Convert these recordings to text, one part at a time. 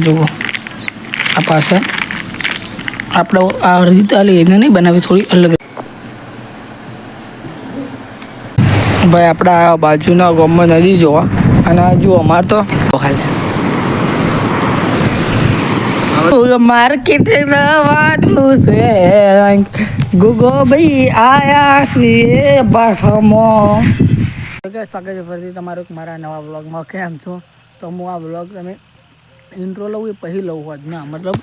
જુઓ આ પાછળ આપણે આ રીતે એને નહીં બનાવી, થોડી અલગ. ભાઈ આપણા આ બાજુના ગામમાં નદી જોવા, અને આ જુઓ અમારે તો ખાલી માર્કેટ રવાનું છે. ગુગો ભાઈ આયા છીએ બાઠમાં. સ્વાગત છે ફરીથી તમારું મારા નવા વ્લોગમાં. કેમ છો? તો હું આ વ્લોગ તમે ઇન્ટ્રો લઉં એ પહેલી લઉં હોત ના, મતલબ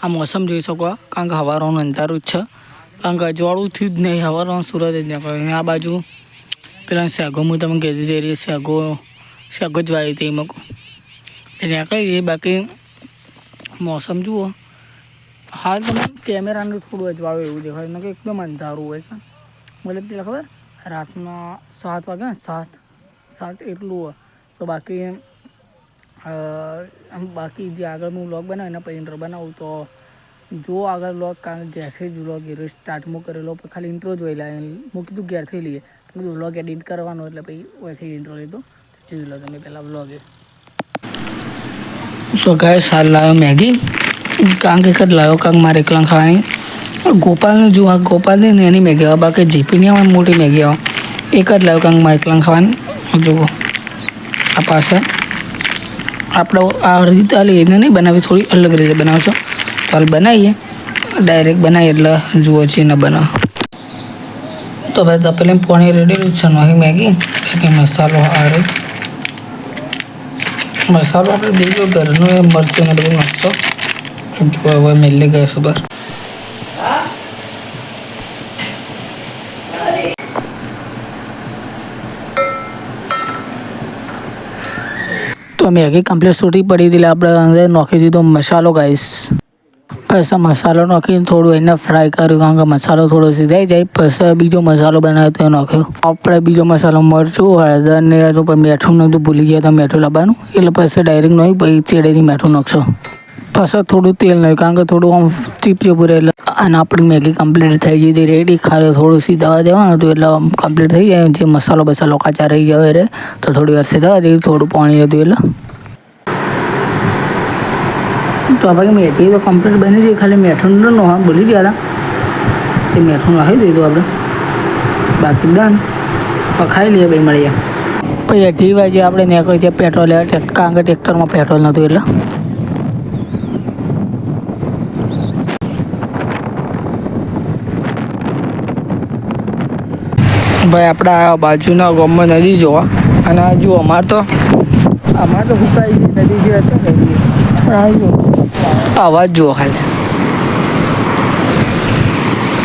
આ મોસમ જોઈ શકો, કારણ કે હવારનું અંધારું જ છે, કારણ કે અજવાળું થયું જ નહીં, હવારનું સુરત જ નહીં પડે. આ બાજુ પેલા શેગો હું તમે કહેતી હતી એ શેગો જ વાવી હતી એમાં એટલે નીકળી. બાકી મોસમ જુઓ, હાલ તમે કેમેરાનું થોડું અજવાળું એવું દેખાય ને કે એકદમ અંધારું હોય, મતલબ પેલા ખબર રાતના 7 વાગે ને 7 એટલું હોય. તો બાકી જે આગળ હું વ્લોગ બનાવું એના પછી ઇન્ટ્રો બનાવું તો જો આગળ વ્લોગ, કારણ કે ઘેરથી જ વ્લોગ એ સ્ટાર્ટમાં કરેલો, ખાલી ઇન્ટ્રો જોઈ લે. હું કીધું ઘેરથી લઈએ, કીધું વ્લોગ એડિટ કરવાનો, એટલે પછી ઓછી ઇન્ટ્રો લીધો. જોઈ લો તમે પહેલાં વ્લોગે. તો ગાય સાલ લાવ્યો મેગી, કારણ કે લાવ્યો કારણ મારે એકલા ખાવાની. ગોપાલને જો આ ગોપાલને ને એની મેગી આવે, બાકી જીપીની આવે મોટી મેગી આવે, એક જ લાવ્યો કારણ મારે એકલા ખાવાની. જુઓ આ પાછળ આપણે આ રીતે એને નહીં બનાવી, થોડી અલગ રીતે બનાવશો. તો હાલ બનાવીએ, ડાયરેક્ટ બનાવીએ એટલે જુઓ છે ને બનાવો. તો ભાઈ તપેલી પાણી રેડી છે, નહીં મેગી મસાલો આવે, મસાલો આપણે બીજો ઘરનો એ મરચું ને બધું નાખશો. હવે મેલી ગેસ ઉપર તો મેગી કમ્પ્લીટ છૂટી પડી હતી, આપણે અંદર નાખી દીધો મસાલો ગાઈસ. પછી મસાલો નાખીને થોડું એને ફ્રાય કર્યું, કારણ કે મસાલો થોડો સીધાઈ જાય. પછી બીજો મસાલો બનાવ્યો તો નાખ્યો આપણે, બીજો મસાલો મરચું હળદર ને ઉપર મીઠું નહોતું, ભૂલી ગયા તો મીઠું લાવવાનું, એટલે પછી ડાયરેક્ટ નહીં, પછી ચેડેથી મીઠું નાખશો. પછી થોડું તેલ નહીં, કારણ કે થોડું આમ ચીપચીપું રહે. એટલે અને આપણી મેગી કમ્પ્લીટ થઈ ગઈ હતી રેડી. ખાલી થોડું સીધાવા દેવાનું હતું એટલે કમ્પ્લીટ થઈ જાય. જે મસાલો કાચા રહી જાય રે તો થોડી વાર સીધાવા દે, થોડું પાણી હતું એટલે. તો ભાઈ મેગી તો કમ્પ્લીટ બની ગઈ, ખાલી મીઠું ન ભૂલી ગયા હતા, તે મીઠું નાખી દીધું આપણે. બાકી ડન, ખાઈ લઈએ ભાઈ, મળીએ પછી 8 વાગે આપણે નીકળી જઈએ પેટ્રોલ લેવા, કારણ કે ટ્રેક્ટરમાં પેટ્રોલ નહોતું એટલે. ભાઈ આપણા બાજુના ગામમાં નદી જોવા, અને આ જુઓ અમારે તો સુકાઈ ગઈ નદી જે હતી ને, પણ આ જુઓ અવાજ જુઓ ખાલી.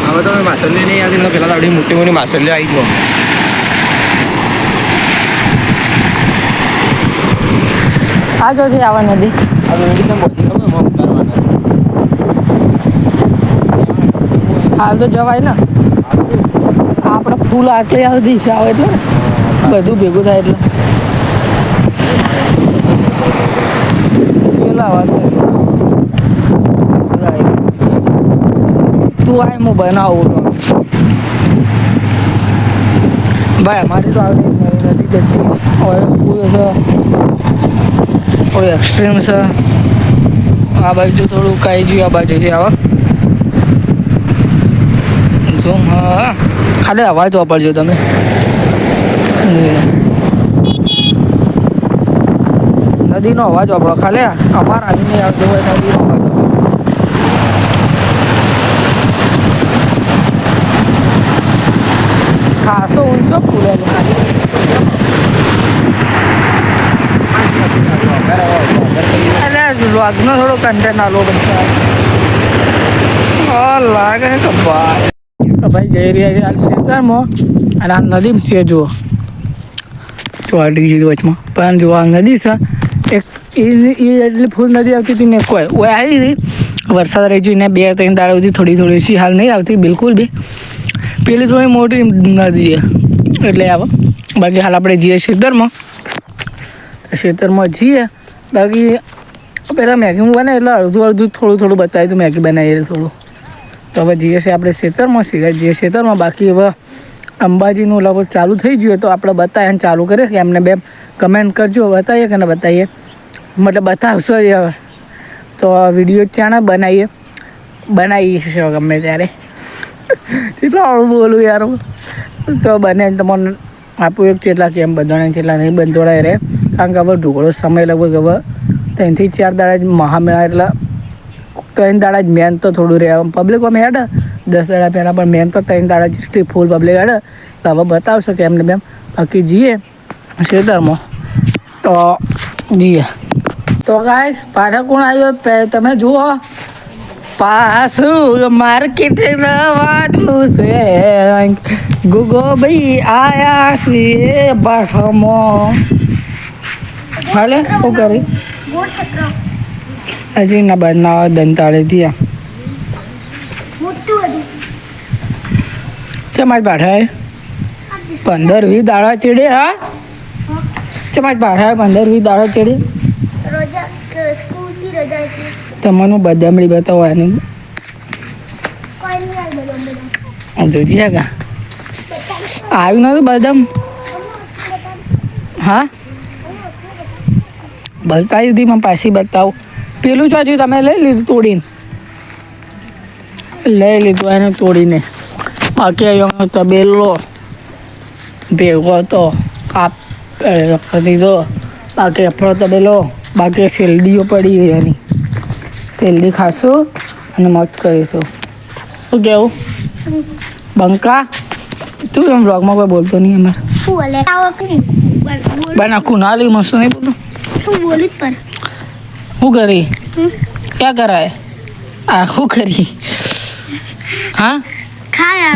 હવે તો માછલી નહીં આવતી, પેલા આવડી મોટી મોટી માછલી આવી ગયો. આ જોથી આવા નદી હાલ તો જવાય ને, આપણે ફૂલ આટલી આવતી છે આવે એટલે બધું ભેગું થાય એટલે પેલા વાત તું આય હું બનાવું ભાઈ. અમારી તો આવી નદી જતી હવે ફૂલ છે, થોડું એક્સ્ટ્રીમ છે. આ બાજુ થોડું કાંઈ જોયું, આ બાજુથી આવે જો. હા ખાલી અવાજ વાપરજો તમે. નદીનો અવાજ વાપરો ખાલી, અમારા આની નહીં આવતો હોય નદીનો અવાજ. ખાસો ઊંચો ફૂલેલો વ્લોગનો થોડો કન્ટેન્ટ આલો બધા લાગે કે ભાઈ જઈ રહ્યા છે હાલ ખેતરમાં, અને આ નદી છે જુઓ, ચોટી ગઈ વચમાં. પણ જુઓ આ નદી છે એક, એ એટલી ફૂલ નદી આવતી હતી ને કોઈ ઓય આવી હતી, વરસાદ રહી ગયો ને 2-3 દાડા સુધી થોડી થોડી હાલ નહીં આવતી બિલકુલ બી. પેલી થોડી મોટી નદી એટલે આવે. બાકી હાલ આપણે જઈએ ખેતરમાં જઈએ. બાકી પહેલાં મેગી બને એટલે અડધું થોડું બતાવી તો મેગી બનાવીએ થોડું. તો હવે જઈએ છીએ આપણે ખેતરમાં, સીધા જઈએ ખેતરમાં. બાકી હવે અંબાજીનું લગભગ ચાલુ થઈ ગયું તો આપણે બતાવીએ ચાલુ કરીએ કે એમને બે કમેન્ટ કરજો, બતાવીએ કે ના બતાવીએ. મતલબ બતાવશો જ હવે તો વિડીયો ચાણે બનાવીશું ગમે ત્યારે કેટલા આવું બોલું યાર તો બને તમને આપું એક કેટલા કેમ બંધોળે કેટલા નહીં બંધોળાય રહે કારણ કે હવે ઢોકળો સમય લગભગ હવે 3 થી 4 દાડા જ મહામેળા એટલે 3 દાડા જ મેન તો થોડું રહે પબ્લિકમાં હેડ 10 દાડા પહેલાં પણ મેન તો 3 દાડા જ ફૂલ પબ્લિક હેડ તો હવે બતાવશો કે એમને બેમ બાકી જઈએ ખેતરમાં તો જઈએ તો ગાઈસ પાછા કોણ આવ્યો તમે જુઓ પાછું માર્કેટ વાટલું છે ગુગો ભાઈ આયા છીએ પાછામાં હાલે શું કરી હજી ના બનાવો દંતાળે થયા ચમાજ પાઠાય 15-20 દાડા ચેડે હા ચમાજ પાઠાય 15-20 દાડા ચેડે તમારું બદામડી બતાવવાની જોજી કા આવ્યું નતું બદામ હા બતાવી દીધી મને પાછી બતાવું પેલું ચાજુ તમે લઈ લીધું તોડીને લઈ લીધું એને તોડીને બાકી અહીંયા તબેલો ભેગો હતો કાપ દીધો બાકી અફળો તબેલો બાકી શેરડીઓ પડી ગઈ એની શેરડી ખાશું અને મત કરીશું શું કહેવું બંકા તું એમ બ્લોગમાં કોઈ બોલતો નહીં અમારે બના કુનાલી મસ્ત નહીં બોલતો શું કરી ક્યાં કરાય આ શું કરી હા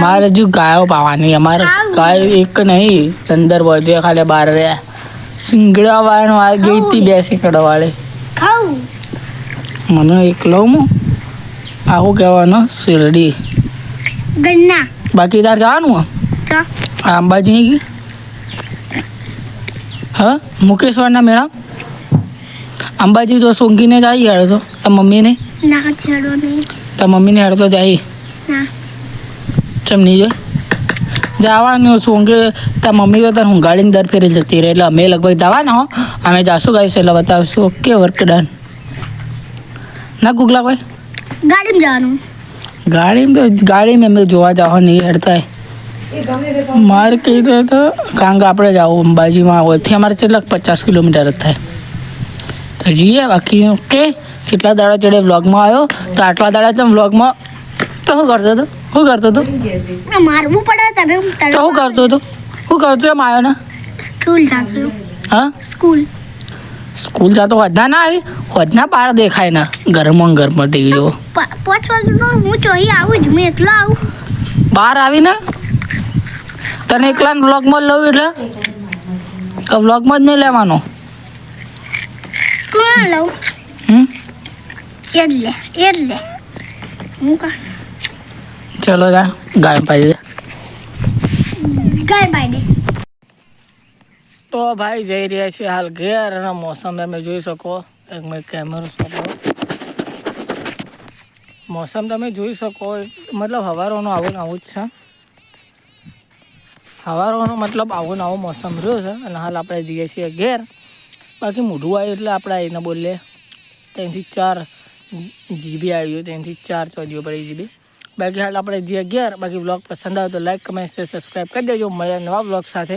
મારે હજુ ગાયો પાવાની અમારે ગાય એક નહીં 15 બધે ખાલી 12 રહ્યા સિંગડા વાળનો આ ગઈ હતી 2 સિંગડા વાળી મને એક લઉં આવું કહેવાનું શેરડી ગન્ના બાકી તાર જવાનું અંબાજી નહીં ગઈ હા મુકેશ્વરના મેળા અંબાજી તો સોંગીને જ આવી હેડો તો તાર મમ્મીને ના છેડો નહીં તાર મમ્મીને હેડતો જાય ના ચમ નહીં જોઈ જવાનું સોંગે તાર મમ્મી તો તને ઊંઘાડીને દર ફેરી જતી રહે એટલે અમે લગભગ જવાના હો અમે જાશું ગાઈશ એટલે બતાવશું ઓકે વર્ક ડન ના ગુગલા કોઈ ગાડીમાં જવાનું ગાડીમાં અમે જોવા જવા નહીં હેડતા મારે કીધું તો કારણ કે આપણે જાવ અંબાજીમાં હોયથી અમારે કેટલાક 50 કિલોમીટર જ થાય તો જઈએ બાકી ઓકે કેટલા દાડા ચડે વ્લોગમાં આવ્યો તો આટલા દાડા તમે વ્લોગમાં તો શું કરતો હતો મારવું પડે તને તો શું કરતો હતો એમ આવ્યો ને સ્કૂલ જાતો હા સ્કૂલ જતો હોદના ના આવી હોદના પાર દેખાય ને ઘરમાં ટીવી જો 5 વાગે તો હું ચોહી આવું જ મેં એકલો આવું બહાર આવીને તને એકલા વ્લોગમાં લઉં એટલે વ્લોગમાં જ નહીં લેવાનો કોણ લઉં એટલે હું કા ચલો જા ગાય પાઈ દે ગાય પાઈ દે તો ભાઈ જઈ રહ્યા છીએ હાલ ઘેર અને મોસમ તમે જોઈ શકો એક મેં કેમેરો શકો મોસમ તમે જોઈ શકો મતલબ હવારોનો આવું જ છે હવારોનો મતલબ આવું મોસમ રહ્યો છે અને હાલ આપણે જઈએ છીએ ઘેર બાકી મોઢું આવ્યું એટલે આપણે આવીને બોલીએ 3 થી 4 GB આવ્યું 3 થી 4 ચોડીઓ પડી GB બાકી હાલ આપણે જઈએ ઘેર બાકી બ્લોગ પસંદ આવે તો લાઈક કમેન્ટ શેર સબસ્ક્રાઈબ કરી દેજો મળ્યા નવા બ્લોગ સાથે